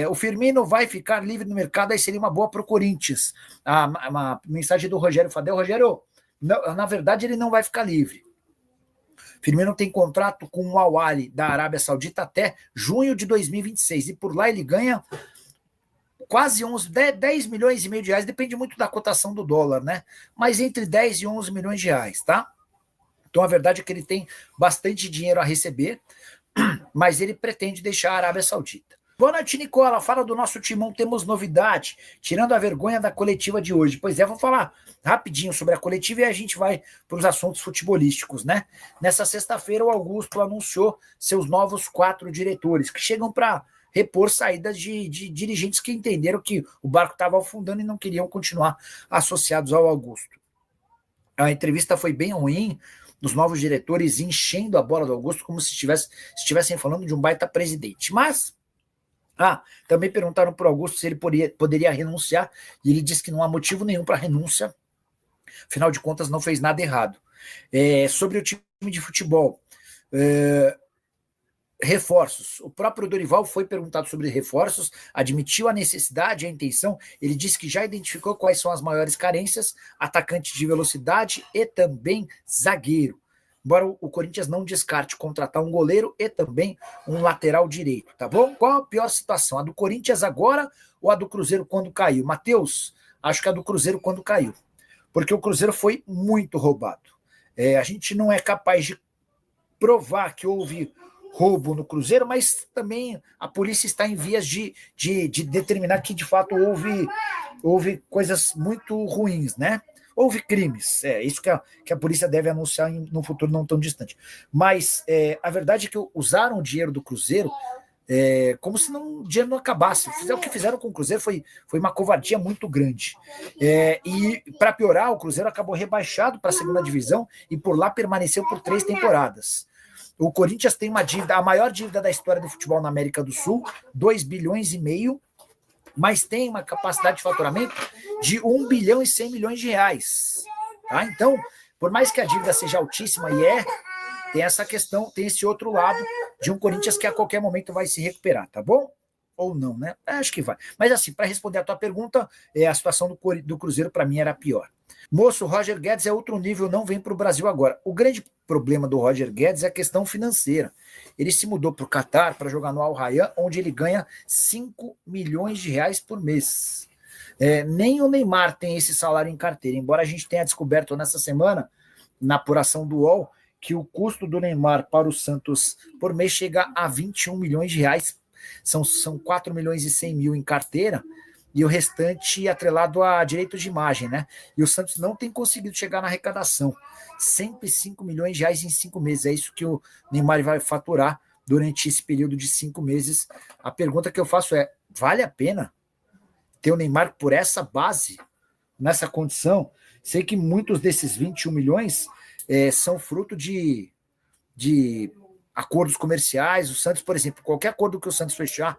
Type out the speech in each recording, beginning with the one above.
O Firmino vai ficar livre no mercado, aí seria uma boa para o Corinthians. Uma mensagem do Rogério Fadel. Rogério, na verdade, ele não vai ficar livre. Firmino tem contrato com o Al Ahly da Arábia Saudita até junho de 2026. E por lá ele ganha quase 10 milhões e meio de reais. Depende muito da cotação do dólar, né? Mas entre 10 e 11 milhões de reais, tá? Então a verdade é que ele tem bastante dinheiro a receber, mas ele pretende deixar a Arábia Saudita. Boa noite, Nicola. Fala do nosso timão, temos novidade, tirando a vergonha da coletiva de hoje. Pois é, vou falar rapidinho sobre a coletiva e a gente vai para os assuntos futebolísticos, né? Nessa sexta-feira, o Augusto anunciou seus novos 4 diretores, que chegam para repor saídas de dirigentes que entenderam que o barco estava afundando e não queriam continuar associados ao Augusto. A entrevista foi bem ruim, dos novos diretores enchendo a bola do Augusto como se estivessem falando de um baita presidente. Mas também perguntaram para o Augusto se ele poderia renunciar, e ele disse que não há motivo nenhum para renúncia, afinal de contas não fez nada errado. Sobre o time de futebol, reforços. O próprio Dorival foi perguntado sobre reforços, admitiu a necessidade, a intenção, ele disse que já identificou quais são as maiores carências, atacante de velocidade e também zagueiro. Embora o Corinthians não descarte contratar um goleiro e também um lateral direito, tá bom? Qual a pior situação? A do Corinthians agora ou a do Cruzeiro quando caiu? Matheus, acho que a do Cruzeiro quando caiu, porque o Cruzeiro foi muito roubado. A gente não é capaz de provar que houve roubo no Cruzeiro, mas também a polícia está em vias de determinar que de fato houve coisas muito ruins, né? Houve crimes, isso que a polícia deve anunciar no futuro não tão distante. Mas a verdade é que usaram o dinheiro do Cruzeiro como se o dinheiro não acabasse. O que fizeram com o Cruzeiro foi uma covardia muito grande. E, para piorar, o Cruzeiro acabou rebaixado para a segunda divisão e por lá permaneceu por 3 temporadas. O Corinthians tem uma dívida, a maior dívida da história do futebol na América do Sul, 2,5 bilhões, mas tem uma capacidade de faturamento de 1 bilhão e 100 milhões de reais. Tá? Então, por mais que a dívida seja altíssima, tem essa questão, tem esse outro lado de um Corinthians que a qualquer momento vai se recuperar, tá bom? Ou não, né? Acho que vai. Mas assim, para responder a tua pergunta, a situação do Cruzeiro para mim era pior. Moço, o Roger Guedes é outro nível, não vem para o Brasil agora. O grande problema do Roger Guedes é a questão financeira. Ele se mudou para o Catar para jogar no Al Rayyan, onde ele ganha 5 milhões de reais por mês. Nem o Neymar tem esse salário em carteira, embora a gente tenha descoberto nessa semana, na apuração do UOL, que o custo do Neymar para o Santos por mês chega a 21 milhões de reais. São 4 milhões e 100 mil em carteira, e o restante atrelado a direitos de imagem, né? E o Santos não tem conseguido chegar na arrecadação. 105 milhões de reais em 5 meses. É isso que o Neymar vai faturar durante esse período de 5 meses. A pergunta que eu faço é, vale a pena ter o Neymar por essa base, nessa condição? Sei que muitos desses 21 milhões são fruto de acordos comerciais. O Santos, por exemplo, qualquer acordo que o Santos fechar,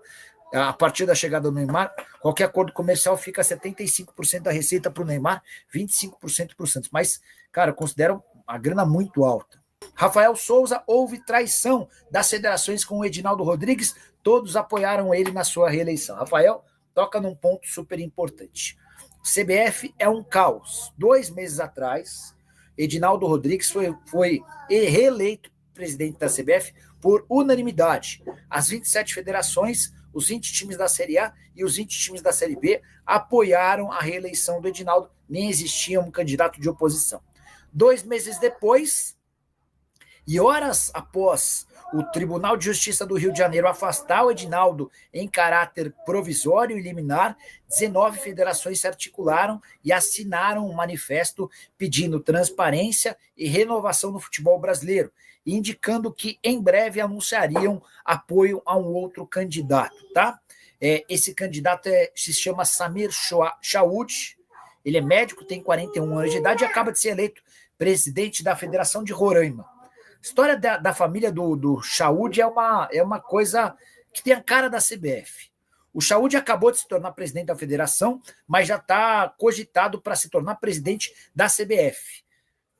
a partir da chegada do Neymar, qualquer acordo comercial fica 75% da receita para o Neymar, 25% para o Santos. Mas, cara, eu considero a grana muito alta. Rafael Souza, houve traição das federações com o Edinaldo Rodrigues, todos apoiaram ele na sua reeleição. Rafael toca num ponto super importante. O CBF é um caos. 2 meses atrás, Edinaldo Rodrigues foi reeleito presidente da CBF por unanimidade. As 27 federações, os 20 times da Série A e os 20 times da Série B apoiaram a reeleição do Edinaldo, nem existia um candidato de oposição. 2 meses depois, e horas após o Tribunal de Justiça do Rio de Janeiro afastar o Edinaldo em caráter provisório e liminar, 19 federações se articularam e assinaram um manifesto pedindo transparência e renovação no futebol brasileiro, indicando que em breve anunciariam apoio a um outro candidato, tá? Esse candidato se chama Samir Chaud, ele é médico, tem 41 anos de idade e acaba de ser eleito presidente da Federação de Roraima. A história da família do Chaud é uma coisa que tem a cara da CBF. O Chaud acabou de se tornar presidente da federação, mas já está cogitado para se tornar presidente da CBF.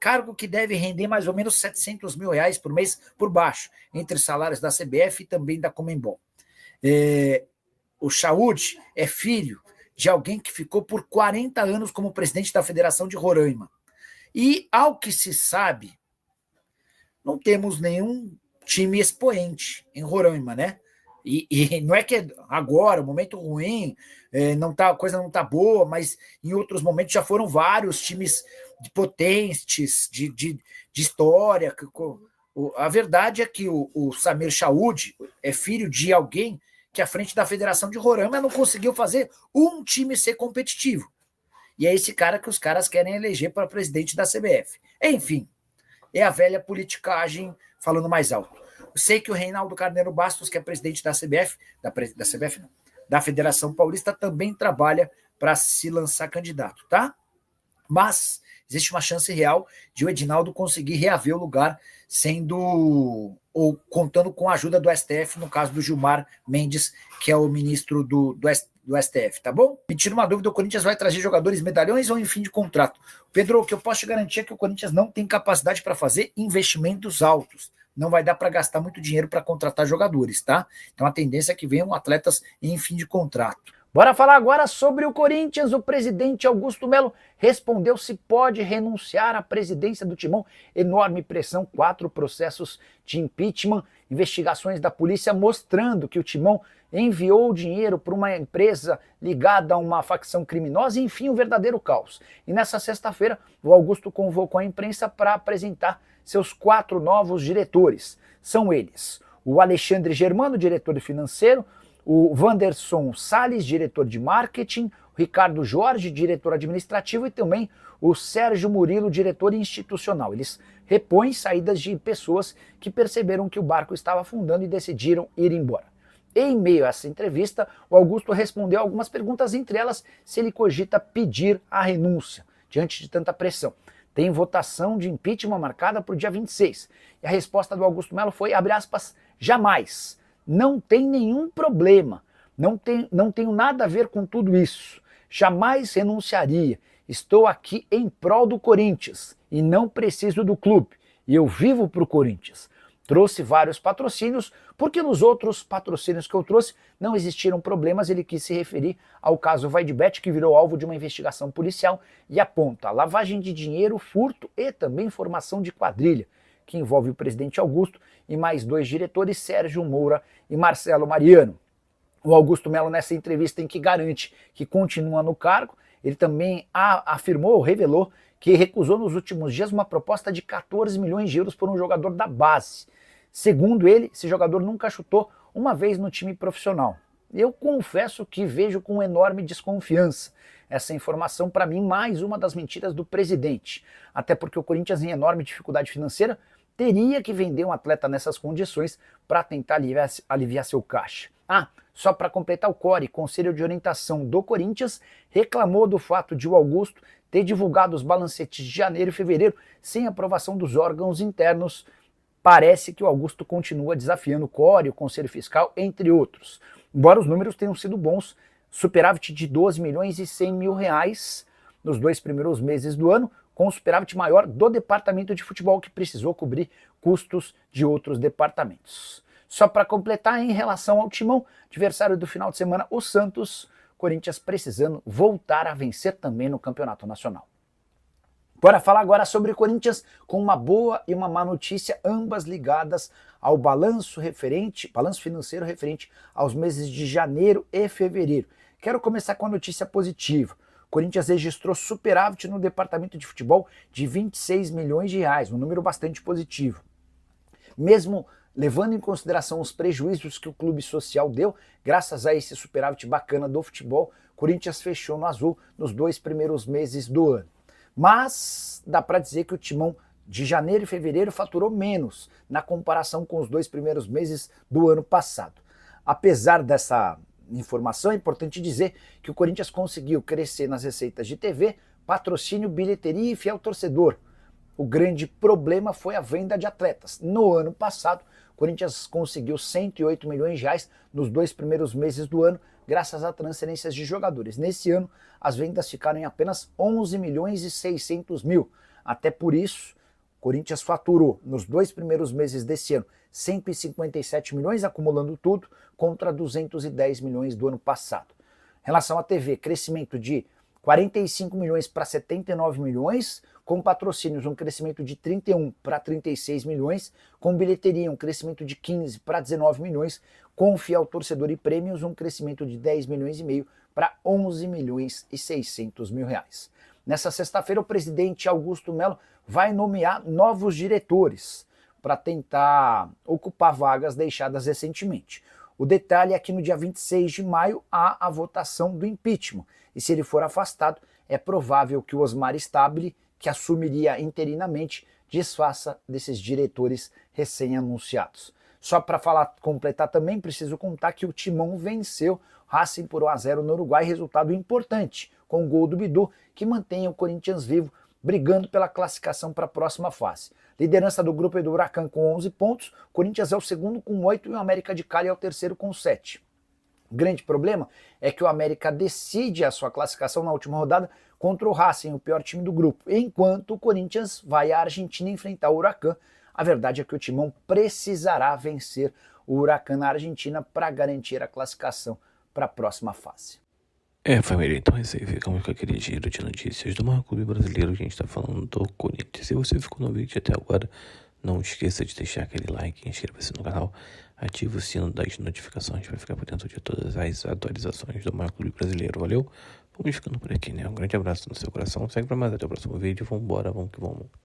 Cargo que deve render mais ou menos 700 mil reais por mês por baixo, entre salários da CBF e também da Conmebol. o Chaud é filho de alguém que ficou por 40 anos como presidente da Federação de Roraima. E, ao que se sabe, não temos nenhum time expoente em Roraima, né? E não é que agora, o momento ruim, a coisa não está boa, mas em outros momentos já foram vários times potentes, de história. A verdade é que o Samir Chaud é filho de alguém que, à frente da Federação de Roraima, não conseguiu fazer um time ser competitivo. E é esse cara que os caras querem eleger para presidente da CBF. Enfim, é a velha politicagem falando mais alto. Eu sei que o Reinaldo Carneiro Bastos, que é presidente da CBF, da CBF não, da Federação Paulista, também trabalha para se lançar candidato, tá? Mas existe uma chance real de o Edinaldo conseguir reaver o lugar, ou contando com a ajuda do STF, no caso do Gilmar Mendes, que é o ministro do STF, tá bom? Me tira uma dúvida, o Corinthians vai trazer jogadores medalhões ou em fim de contrato? Pedro, o que eu posso te garantir é que o Corinthians não tem capacidade para fazer investimentos altos. Não vai dar para gastar muito dinheiro para contratar jogadores, tá? Então a tendência é que venham atletas em fim de contrato. Bora falar agora sobre o Corinthians. O presidente Augusto Melo respondeu se pode renunciar à presidência do Timão. Enorme pressão, 4 processos de impeachment, investigações da polícia mostrando que o Timão enviou dinheiro para uma empresa ligada a uma facção criminosa, e, enfim, um verdadeiro caos. E nessa sexta-feira, o Augusto convocou a imprensa para apresentar seus 4 novos diretores. São eles: o Alexandre Germano, diretor financeiro; o Wanderson Salles, diretor de marketing; o Ricardo Jorge, diretor administrativo; e também o Sérgio Murilo, diretor institucional. Eles repõem saídas de pessoas que perceberam que o barco estava afundando e decidiram ir embora. Em meio a essa entrevista, o Augusto respondeu algumas perguntas, entre elas se ele cogita pedir a renúncia diante de tanta pressão. Tem votação de impeachment marcada para o dia 26. E a resposta do Augusto Melo foi, abre aspas, jamais. Não tem nenhum problema, não tenho nada a ver com tudo isso, jamais renunciaria, estou aqui em prol do Corinthians e não preciso do clube, e eu vivo para o Corinthians. Trouxe vários patrocínios, porque nos outros patrocínios que eu trouxe não existiram problemas. Ele quis se referir ao caso Vaidbet, que virou alvo de uma investigação policial e aponta lavagem de dinheiro, furto e também formação de quadrilha, que envolve o presidente Augusto e mais 2 diretores, Sérgio Moura e Marcelo Mariano. O Augusto Melo, nessa entrevista em que garante que continua no cargo, ele também afirmou, revelou, que recusou nos últimos dias uma proposta de 14 milhões de euros por um jogador da base. Segundo ele, esse jogador nunca chutou uma vez no time profissional. Eu confesso que vejo com enorme desconfiança essa informação. Para mim, mais uma das mentiras do presidente. Até porque o Corinthians, em enorme dificuldade financeira, teria que vender um atleta nessas condições para tentar aliviar seu caixa. Só para completar, o CORE, Conselho de Orientação do Corinthians, reclamou do fato de o Augusto ter divulgado os balancetes de janeiro e fevereiro sem aprovação dos órgãos internos. Parece que o Augusto continua desafiando o CORE, o Conselho Fiscal, entre outros. Embora os números tenham sido bons, superávit de 12 milhões e 100 mil reais nos 2 primeiros meses do ano, com o superávit maior do departamento de futebol, que precisou cobrir custos de outros departamentos. Só para completar, em relação ao Timão, adversário do final de semana, o Santos, Corinthians precisando voltar a vencer também no Campeonato Nacional. Bora falar agora sobre o Corinthians, com uma boa e uma má notícia, ambas ligadas ao balanço financeiro referente aos meses de janeiro e fevereiro. Quero começar com a notícia positiva. O Corinthians registrou superávit no departamento de futebol de 26 milhões de reais, um número bastante positivo. Mesmo levando em consideração os prejuízos que o clube social deu, graças a esse superávit bacana do futebol, o Corinthians fechou no azul nos 2 primeiros meses do ano. Mas dá para dizer que o Timão de janeiro e fevereiro faturou menos na comparação com os 2 primeiros meses do ano passado. Apesar dessa informação, é importante dizer que o Corinthians conseguiu crescer nas receitas de TV, patrocínio, bilheteria e fiel torcedor. O grande problema foi a venda de atletas. No ano passado, o Corinthians conseguiu 108 milhões de reais nos 2 primeiros meses do ano, graças a transferências de jogadores. Nesse ano, as vendas ficaram em apenas 11 milhões e 600 mil. Até por isso, Corinthians faturou nos 2 primeiros meses desse ano 157 milhões, acumulando tudo, contra 210 milhões do ano passado. Em relação à TV, crescimento de 45 milhões para 79 milhões, com patrocínios um crescimento de 31 para 36 milhões, com bilheteria um crescimento de 15 para 19 milhões, com fiel torcedor e prêmios um crescimento de 10 milhões e meio para 11 milhões e 600 mil reais. Nessa sexta-feira, o presidente Augusto Melo vai nomear novos diretores para tentar ocupar vagas deixadas recentemente. O detalhe é que no dia 26 de maio há a votação do impeachment, e se ele for afastado, é provável que o Osmar Stabile, que assumiria interinamente, desfaça desses diretores recém-anunciados. Só para completar também, preciso contar que o Timão venceu Racing por 1-0 no Uruguai, resultado importante, com o gol do Bidu, que mantém o Corinthians vivo, brigando pela classificação para a próxima fase. Liderança do grupo é do Huracan com 11 pontos, o Corinthians é o segundo com 8 e o América de Cali é o terceiro com 7. O grande problema é que o América decide a sua classificação na última rodada contra o Racing, o pior time do grupo, enquanto o Corinthians vai à Argentina enfrentar o Huracan. A verdade é que o Timão precisará vencer o Huracan na Argentina para garantir a classificação para a próxima fase. Família, então esse aí ficamos com aquele giro de notícias do maior clube brasileiro que a gente está falando, do Corinthians. Se você ficou no vídeo até agora, não esqueça de deixar aquele like, inscreva-se no canal, ative o sino das notificações para ficar por dentro de todas as atualizações do maior clube brasileiro. Valeu? Vamos ficando por aqui, né? Um grande abraço no seu coração, segue para mais até o próximo vídeo, vambora, vamos que vamos.